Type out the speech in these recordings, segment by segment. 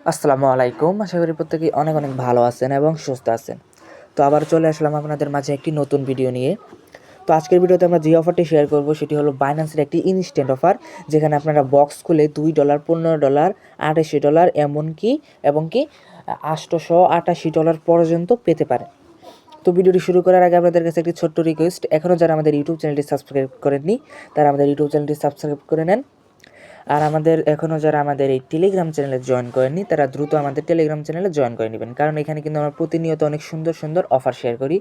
আসসালামু আলাইকুম। আশা করি প্রত্যেকেই অনেক অনেক ভালো আছেন এবং সুস্থ আছেন। তো আবার চলে আসলাম আপনাদের মাঝে একটি নতুন ভিডিও নিয়ে। তো আজকের ভিডিওতে আমরা যে অফারটি শেয়ার করব সেটি হলো বাইন্যান্সের একটি ইনস্ট্যান্ট অফার, যেখানে আপনারা বক্স খুলে $2, $15, $88 এমনকি এবং কি $888 পর্যন্ত পেতে পারেন। তো ভিডিওটি শুরু করার আগে আপনাদের কাছে একটি ছোট্ট রিকোয়েস্ট, এখনও যারা আমাদের ইউটিউব চ্যানেলটি সাবস্ক্রাইব করেননি তারা আমাদের ইউটিউব চ্যানেলটি সাবস্ক্রাইব করে নেন। আর এখনও যারা আমাদের এই টেলিগ্রাম চ্যানেলে জয়েন করেননি তারা দ্রুত আমাদের টেলিগ্রাম চ্যানেলে জয়েন করে নেবেন, কারণ এখানে কিন্তু আমরা প্রতিনিয়ত অনেক সুন্দর সুন্দর অফার শেয়ার করি,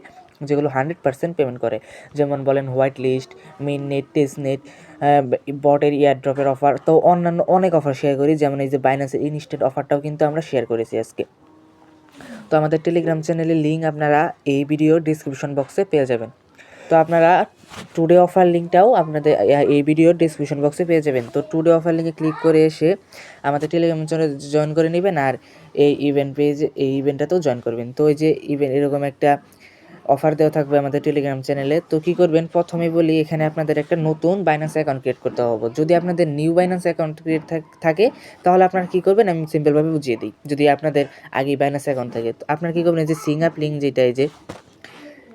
যেগুলো 100% পেমেন্ট করে। যেমন বলেন white list, main net, test net, বটের ইয়ারড্রপের অফার, তো অন্যান্য অনেক অফার শেয়ার করি। যেমন এই যে বাইন্যান্সের ইনস্ট্যান্ট অফারটাও কিন্তু আমরা শেয়ার করেছি আজকে। তো আমাদের টেলিগ্রাম চ্যানেলের লিঙ্ক আপনারা এই ভিডিও ডিসক্রিপশন বক্সে পেয়ে যাবেন। তো আপনারা টুডে অফার লিঙ্কটাও আপনাদের এই ভিডিওর ডিসক্রিপশন বক্সে পেয়ে যাবেন। তো টুডে অফার লিঙ্কে ক্লিক করে এসে আমাদের টেলিগ্রাম চ্যানেলে জয়েন করে নেবেন, আর এই ইভেন্টটাতেও জয়েন করবেন। তো এই যে এরকম একটা অফার দেওয়া থাকবে আমাদের টেলিগ্রাম চ্যানেলে। তো কী করবেন, প্রথমে বলি এখানে আপনাদের একটা নতুন বাইন্যান্স অ্যাকাউন্ট ক্রিয়েট করতে হবে। যদি আপনাদের নিউ বাইন্যান্স অ্যাকাউন্ট ক্রিয়েট থাকে তাহলে আপনারা কী করবেন, আমি সিম্পলভাবে বুঝিয়ে দিই। যদি আপনাদের আগেই বাইন্যান্স অ্যাকাউন্ট থাকে তো আপনারা কী করবেন, এই যে সিং আপ লিঙ্ক যেটা,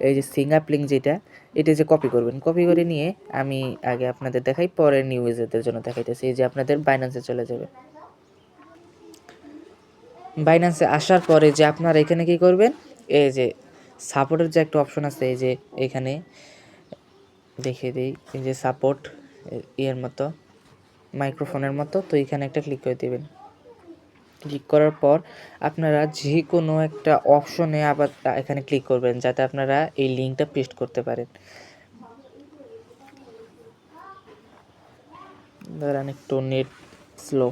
এই যে সিং আপ লিঙ্ক যেটা, এটা যে কপি করবেন, কপি করে নিয়ে আমি আগে আপনাদের দেখাই, পরে নিউ ইউজারদের জন্য দেখাইতেছি। এই যে আপনাদের বাইন্যান্সে চলে যাবে। বাইন্যান্সে আসার পরে যে আপনারা এখানে কী করবেন, এই যে সাপোর্টের যে একটা অপশন আছে, এই যে এখানে দেখিয়ে দিই, এই যে সাপোর্ট ইয়ের মতো, মাইক্রোফোনের মতো, তো এখানে একটা ক্লিক করে দেবেন। ক্লিক করার পর আপনারা যে কোনো একটা অপশনে আবার এখানে ক্লিক করবেন, যাতে আপনারা এই লিঙ্কটা পেস্ট করতে পারেন। ধরেন একটু নেট স্লো।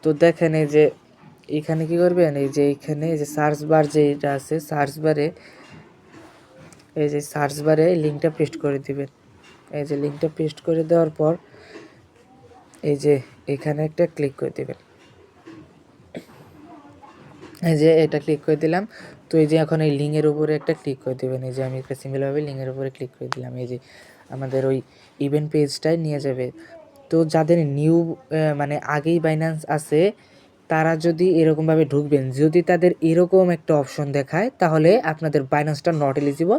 তো দেখেন এই যে এখানে কী করবেন, এই যে এইখানে এই যে সার্চ বার যেটা আছে, সার্চ বারে এই যে সার্চ বারে লিঙ্কটা পেস্ট করে দিবেন। এই যে লিঙ্কটা পেস্ট করে দেওয়ার পর এই যে এখানে একটা ক্লিক করে দিবেন। এই যে এটা ক্লিক করে দিলাম। তো এই যে এখন এই লিঙ্কের উপরে একটা ক্লিক করে দেবেন। এই যে আমি একটা সিম্পলভাবে লিঙ্কের উপরে ক্লিক করে দিলাম। এই যে আমাদের ওই ইভেন্ট পেজটায় নিয়ে যাবে। তো যাদের নিউ মানে আগেই বাইন্যান্স আছে তারা যদি এরকমভাবে ঢুকবেন, যদি তাদের এরকম একটা অপশন দেখায় তাহলে আপনাদের বাইন্যান্সটা নট এলিজিবল।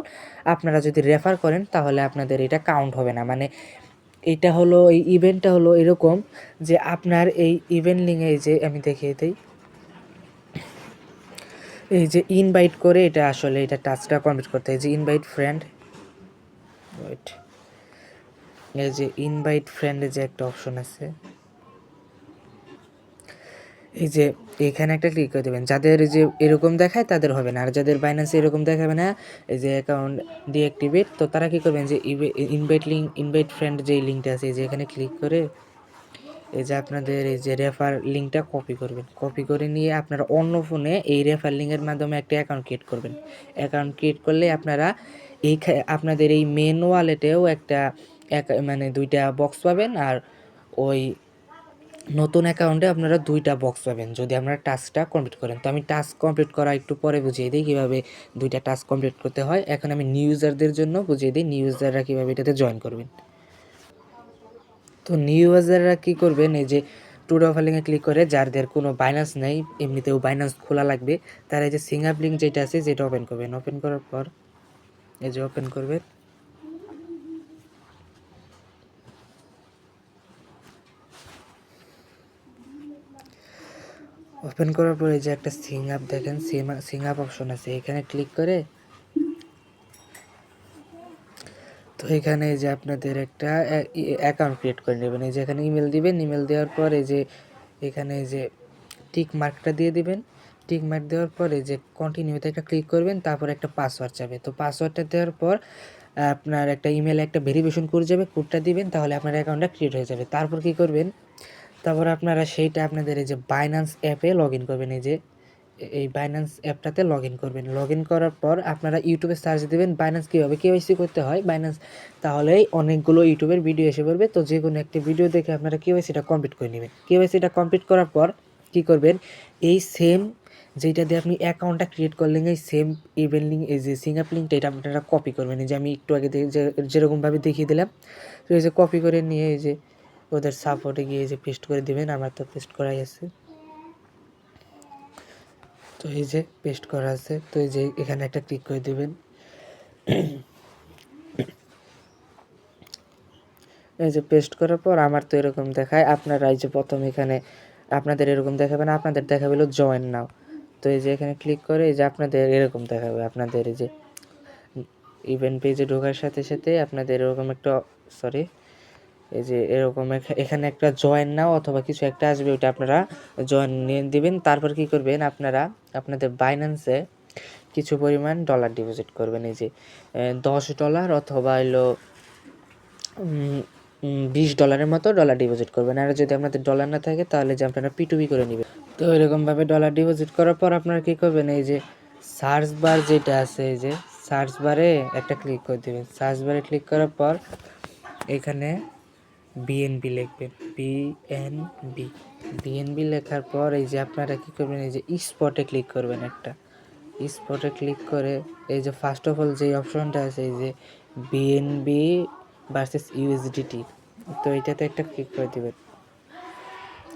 আপনারা যদি রেফার করেন তাহলে আপনাদের এটা কাউন্ট হবে না। মানে এটা হলো, এই ইভেন্টটা হলো এরকম যে আপনার এই ইভেন্ট লিঙ্কে, এই যে আমি দেখিয়ে দিই, এই যে ইনভাইট করে এটা আসলে এটা টাস্কটা কমপ্লিট করতে হয়। যে ইনভাইট ফ্রেন্ড, ওয়েট, এই যে ইনভাইট ফ্রেন্ডে যে একটা অপশন আছে, এই যে এখানে একটা ক্লিক করে দেবেন। যাদের যে এরকম দেখায় তাদের হবে না, আর যাদের বাইন্যান্সে এরকম দেখাবে না, এই যে অ্যাকাউন্ট ডিঅ্যাক্টিভেট, তো তারা কী করবেন, যে ইনভাইট ফ্রেন্ড যে লিঙ্কটা আছে, এই যে এখানে ক্লিক করে এই যে আপনাদের এই যে রেফার লিঙ্কটা কপি করবেন। কপি করে নিয়ে আপনারা অন্য ফোনে এই রেফার লিঙ্কের মাধ্যমে একটা অ্যাকাউন্ট ক্রিয়েট করবেন। অ্যাকাউন্ট ক্রিয়েট করলে আপনারা আপনাদের এই মেন ওয়ালেটেও একটা মানে 2টা বক্স পাবেন, আর ওই নতুন অ্যাকাউন্টে আপনারা 2টা বক্স পাবেন যদি আপনারা টাস্কটা কমপ্লিট করেন। তো আমি টাস্ক কমপ্লিট করা একটু পরে বুঝিয়ে দিই কীভাবে 2টা টাস্ক কমপ্লিট করতে হয়। এখন আমি নিউ ইউজারদের জন্য বুঝিয়ে দিই নিউ ইউজাররা কীভাবে এটাতে জয়েন করবেন। তো নিউ ইউজাররা কী করবেন, এই যে টুডে অফার লিঙ্কে ক্লিক করে যাদের কোনো বাইন্যান্স নেই, এমনিতেও বাইন্যান্স খোলা লাগবে, তারা এই যে সিং আপ লিঙ্ক যেটা আছে যেটা ওপেন করবেন। ওপেন করার পর এই যে ওপেন করবেন। ওপেন করার পরে যে একটা সিং আপ দেখেন, সিং আপ অপশন আছে, এখানে ক্লিক করে তো এখানে যে আপনাদের একটা অ্যাকাউন্ট ক্রিয়েট করে নেবেন। এই যে এখানে ইমেল দিবেন, ইমেল দেওয়ার পর এই যে এখানে যে টিক মার্কটা দিয়ে দিবেন। টিক মার্ক দেওয়ার পর এই যে কন্টিনিউতে একটা ক্লিক করবেন, তারপর একটা পাসওয়ার্ড যাবে। তো পাসওয়ার্ডটা দেওয়ার পর আপনার একটা ইমেলে একটা ভেরিফিকেশন কোড যাবে, কোডটা দিবেন, তাহলে আপনার অ্যাকাউন্টটা ক্রিয়েট হয়ে যাবে। তারপর কী করবেন, তারপর আপনারা সেইটা আপনাদের এই যে বাইন্যান্স অ্যাপে লগ ইন করবেন। এই যে এই বাইন্যান্স অ্যাপটাতে লগ ইন করবেন। লগ ইন করার পর আপনারা ইউটিউবে সার্চ দেবেন বাইন্যান্স কীভাবে কেওয়াইসি করতে হয় বাইন্যান্স, তাহলেই অনেকগুলো ইউটিউবের ভিডিও এসে পড়বে। তো যে কোনো একটি ভিডিও দেখে আপনারা কেওয়াইসিটা কমপ্লিট করে নেবেন। কেওয়াইসিটা কমপ্লিট করার পর কী করবেন, এই সেম যেটা দিয়ে আপনি অ্যাকাউন্টটা ক্রিয়েট করলেন, এই সেম ইভেন্ট লিঙ্ক, এই যে সিঙ্গাপ লিঙ্কটা এটা আপনারা কপি করবেন। এই যে আমি একটু আগে যেরকমভাবে দেখিয়ে দিলাম, তো এই যে কপি করে নিয়ে এই যে ওদের সাপোর্টে গিয়ে এই যে পেস্ট করে দিবেন। আমার তো পেস্ট করাই আছে, তো এই যে পেস্ট করা আছে। তো এই যে এখানে একটা ক্লিক করে দিবেন। এই যে পেস্ট করার পর আমার তো এরকম দেখায়। আপনারা এই যে প্রথম এখানে আপনাদের এরকম দেখাবে না, আপনাদের দেখাবে হলো জয়েন নাও। তো এই যে এখানে ক্লিক করে এই যে আপনাদের এরকম দেখাবে। আপনাদের এই যে ইভেন্ট পেজে ঢোকার সাথে সাথে আপনাদের এরকম একটা সরি এই যে এরকম এখানে একটা জয়েন নাও অথবা কিছু একটা আসবে, ওইটা আপনারা জয়েন নিয়ে দিবেন। তারপর কি করবেন, আপনারা আপনাদের বাইন্যান্সে কিছু পরিমাণ ডলার ডিপোজিট করবেন। এই যে $10 অথবা হলো $20 মতো ডলার ডিপোজিট করবেন। আর যদি আপনাদের ডলার না থাকে তাহলে যে আপনারা P2P করে নেবেন। তো এরকমভাবে ডলার ডিপোজিট করার পর আপনারা কী করবেন, এই যে সার্চ বার যেটা আছে, এই যে সার্চ বারে একটা ক্লিক করে দেবেন। সার্চ বারে ক্লিক করার পর এখানে বিএনবি লিখবেন, বিএনবি লেখার পর এই যে আপনারা কী করবেন, এই যে স্পটে ক্লিক করবেন। একটা স্পটে ক্লিক করে এই যে ফার্স্ট অফ অল যে অপশনটা আছে, এই যে বিএনবি ভার্সেস ইউএসডিটি, তো এটাতে একটা ক্লিক করে দেবেন।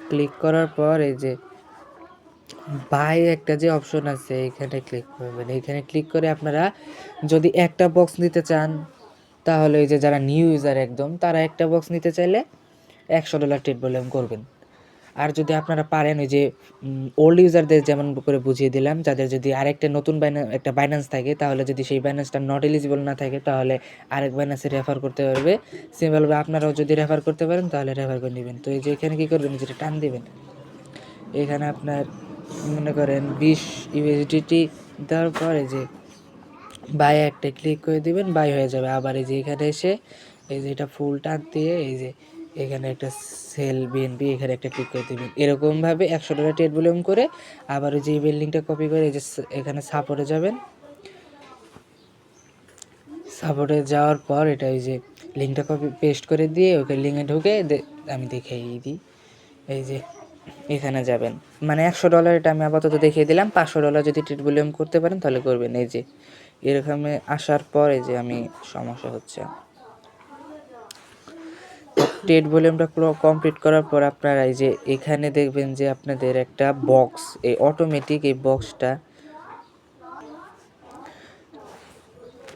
ক্লিক করার পর এই যে বাই একটা যে অপশন আছে এখানে ক্লিক করবেন। এইখানে ক্লিক করে আপনারা যদি একটা বক্স নিতে চান তাহলে এই যে যারা নিউ ইউজার একদম, তারা একটা বক্স নিতে চাইলে $100 ট্রেড ভলিউম করবেন। আর যদি আপনারা পারেন, ওই যে ওল্ড ইউজারদের যেমন করে বুঝিয়ে দিলাম, যাদের যদি আরেকটা নতুন একটা বাইন্যান্স থাকে, তাহলে যদি সেই বাইন্যান্সটা নট এলিজিবল না থাকে তাহলে আরেক বাইন্যান্সে রেফার করতে পারবে। সিম্পলভাবে আপনারাও যদি রেফার করতে পারেন তাহলে রেফার করে নেবেন। তো এই যে এখানে কী করবেন, যেটা টান দেবেন, এখানে আপনার মনে করেন 20 ইউএসডিটি দেওয়ার পরে যে বাই একটা ক্লিক করে দিবেন, বাই হয়ে যাবে। আবার এই যে এখানে এসে এই যে এটা ফুল টান দিয়ে এই যে এখানে একটা সেল বিএনপি এখানে একটা ক্লিক করে দেবেন। এরকমভাবে $100 ট্রেড ভলিউম করে আবার ওই যে ইমেল লিঙ্কটা কপি করে এই যে এখানে সাপোর্টে যাবেন। সাপোর্টে যাওয়ার পর এটা এই যে লিঙ্কটা কপি পেস্ট করে দিয়ে ওকে লিঙ্কে ঢুকে আমি দেখিয়ে দিই। এই যে এখানে যাবেন, মানে $100 এটা আমি আপাতত দেখিয়ে দিলাম। $500 যদি ট্রেড ভলিউম করতে পারেন তাহলে করবেন। এই যে এরকম আসার পর এই যে আমি সমস্যা হচ্ছে, ট্রেড ভলিউমটা পুরো কমপ্লিট করার পর আপনারা এই যে এখানে দেখবেন যে আপনাদের একটা বক্স, এই অটোমেটিক এই বক্সটা,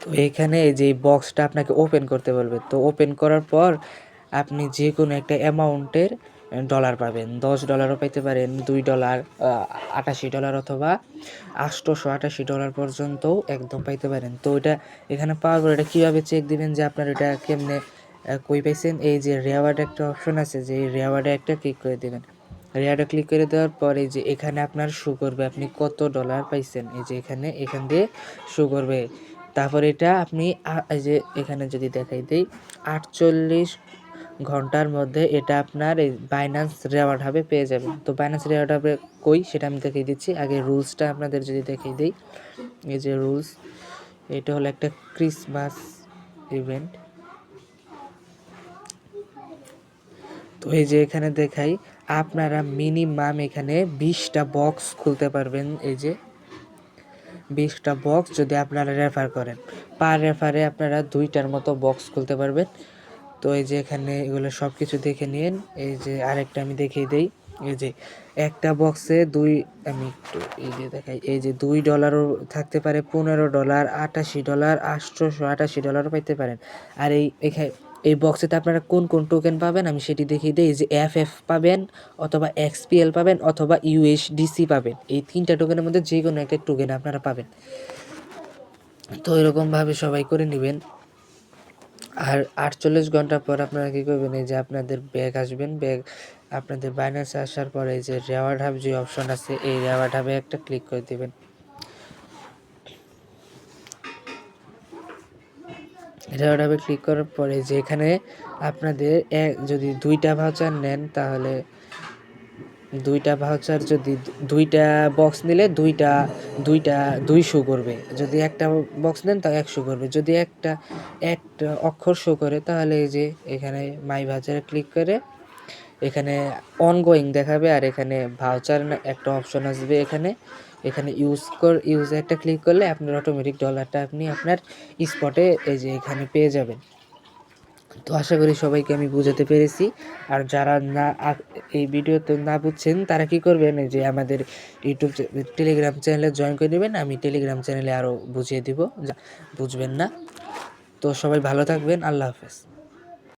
তো এখানে এই যে বক্সটা আপনাকে ওপেন করতে বলবে। তো ওপেন করার পর আপনি যে কোনো একটা অ্যামাউন্টের ডলার পাবেন। $10 পাইতে পারেন, $2, $88 অথবা $888 পর্যন্তও একদম পাইতে পারেন। তো এটা এখানে পাওয়ার পর এটা কীভাবে চেক দিবেন যে আপনার এটা কেমনে কই পাইছেন, এই যে রেওয়ার্ড একটা অপশন আছে, যে এই রেওয়ার্ডে একটা ক্লিক করে দেবেন। রেওয়ার্ডে ক্লিক করে দেওয়ার পর এই যে এখানে আপনার শো করবে আপনি কত ডলার পাইছেন। এই যে এখান দিয়ে শো করবে। তারপর এটা আপনি এই যে এখানে যদি দেখাই দেই 48 ঘন্টার মধ্যে এটা আপনার এই বাইন্যান্স রেওয়ার্ড হাবে পেয়ে যাবেন। তো বাইন্যান্স রেওয়ার্ড হাবে কই সেটা আমি দেখিয়ে দিচ্ছি। আগে রুলসটা আপনাদের যদি দেখিয়ে দিই, এই যে রুলস, এটা হলো একটা ক্রিসমাস ইভেন্ট। তো এই যে এখানে দেখাই আপনারা মিনিমাম এখানে 20টা বক্স খুলতে পারবেন। এই যে 20টা বক্স যদি আপনারা রেফার করেন, পার রেফারে আপনারা 2টার মতো বক্স খুলতে পারবেন। তো এই যে এখানে এগুলো সব কিছু দেখে নিন। এই যে আরেকটা আমি দেখিয়ে দেই, এই যে একটা বক্সে আমি একটু এই যে দেখাই, এই যে $2 থাকতে পারে, $15, $88, $888 পাইতে পারেন। আর এই বক্সেতে আপনারা কোন কোন টোকেন পাবেন আমি সেটি দেখিয়ে দিই। এই যে FF পাবেন অথবা XPL পাবেন অথবা USDC পাবেন। এই 3টা টোকেনের মধ্যে যে কোনো একটা টোকেন আপনারা পাবেন। তো এরকমভাবে সবাই করে নেবেন। আর 48 ঘন্টা পর আপনারা কী করবেন, এই যে আপনাদের ব্যাগ আসবেন। ব্যাগ আপনাদের বাইন্যান্সে আসার পরে এই যে রেওয়ার্ড হাব যে অপশন আছে, এই রেওয়ার্ড হাবে একটা ক্লিক করে দেবেন। রেওয়ার্ড হাবে ক্লিক করার পরে যে এখানে আপনাদের যদি 2টা ভাউচার নেন তাহলে 2টা ভাউচার, যদি 2টা বক্স নিলে 2 শো করবে। যদি একটা বক্স নেন তাও 1 শো করবে। যদি একটা অক্ষর শো করে তাহলে এই যে এখানে মাই ভাউচারে ক্লিক করে এখানে অনগোয়িং দেখাবে। আর এখানে ভাউচার একটা অপশন আসবে, এখানে এখানে ইউজে একটা ক্লিক করলে আপনার অটোমেটিক ডলারটা আপনি আপনার স্পটে এই যে এখানে পেয়ে যাবেন। তো আশা করি সবাইকে আমি বুঝাতে পেরেছি। আর যারা এই ভিডিওতে না বুঝছেন তারা কি করবেন, এই যে আমাদের টেলিগ্রাম চ্যানেলে জয়েন করে নেবেন। আমি টেলিগ্রাম চ্যানেলে আরও বুঝিয়ে দিব, বুঝবেন না। তো সবাই ভালো থাকবেন, আল্লাহ হাফেজ।